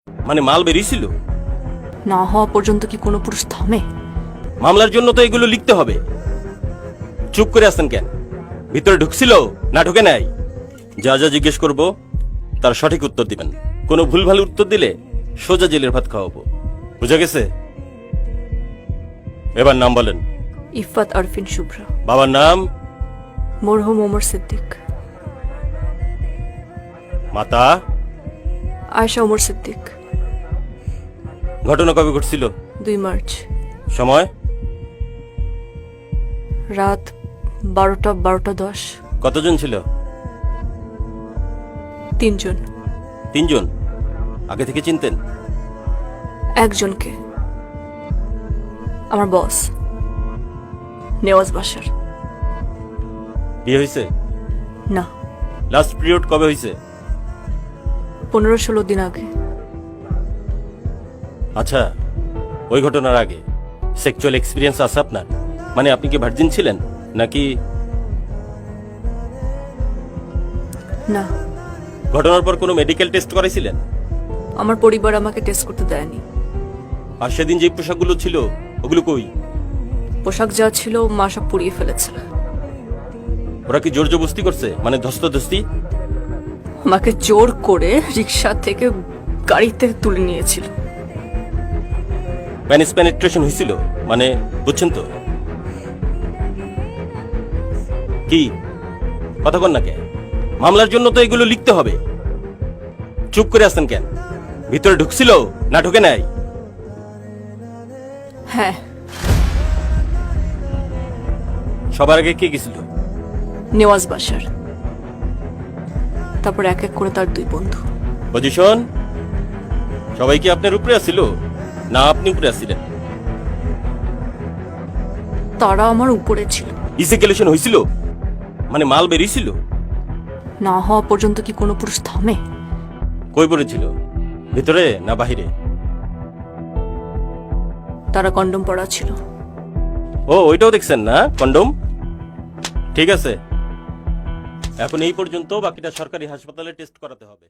মানে মাল বেরিয়েছিল? না হওয়া পর্যন্ত কি কোনো পুরুষ থামে? মামলার জন্য তো এগুলো লিখতে হবে। চুপ করে আসতেন কেন? ভিতরে ঢুকছিল না ঢুকে নাই? যা যা জিজ্ঞেস করব তার সঠিক উত্তর দিবেন। কোনো ভুলভাল উত্তর দিলে সোজা জেলের ভাত খাওয়াবো। বুঝা গেছে? এবার নাম বলেন। ইফাত আরফিন শুভ্রা। বাবার নাম? মরহুম ওমর সিদ্দিক। মাতা? আয়েশা ওমর সিদ্দিক। ঘটনা কবে ঘটছিল? 2 মার্চ। সময়? রাত 12:10। কতজন ছিল? 3 জন। 3 জন? আগে থেকে চিনতেন? একজনকে, আমার বস নেওয়াজ বাসার। বিয়ে হয়েছে? না, লাস্ট পিরিয়ড কবে হয়েছে? 15-16 দিন আগে। আচ্ছা, ওই ঘটনার আগে সেক্সুয়াল এক্সপিরিয়েন্স আছে আপনার? মানে আপনি কি ভার্জিন ছিলেন নাকি? না। ঘটনার পর কোনো মেডিকেল টেস্ট করাইছিলেন? আমার পরিবার আমাকে টেস্ট করতে দেয়নি। আর সেদিন যে পোশাকগুলো ছিল ওগুলো কই? পোশাক যা ছিল মা সব পুড়িয়ে ফেলেছে। ওরা কি জোর জবরদস্তি করছে, মানে ধস্তাধস্তি? আমাকে জোর করে রিক্সা থেকে গাড়িতে তুলে নিয়েছিল। প্যানিস পেনিট্রেশন হয়েছিল, মানে বুঝছেন তো? কি কথা কন না কেন? মামলার জন্য তো এগুলো লিখতে হবে। চুপ করে আসতেন কেন? ভিতরে ঢুকছিল না ঢুকে নাই? হ্যাঁ। সবার আগে কে গেছিল? নেওয়াজ বাসার, তারপর এক এক করে তার 2 বন্ধু। পজিশন? সবাই কি আপনার উপরে আসছিল না আপনি উপরে আসছিলেন? তারা আমার উপরে ছিল। ইসিকুলেশন হয়েছিল, মানে মাল বেরিয়েছিল? না হওয়া পর্যন্ত কি কোনো পুরুষ থামে? কই পড়েছিল, ভিতরে না বাহিরে? তারা কন্ডম পরা ছিল। ও, ওইটাও দেখছেন না কন্ডম? ঠিক আছে, এখন এই পর্যন্ত, বাকিটা সরকারি হাসপাতালে টেস্ট করাতে হবে।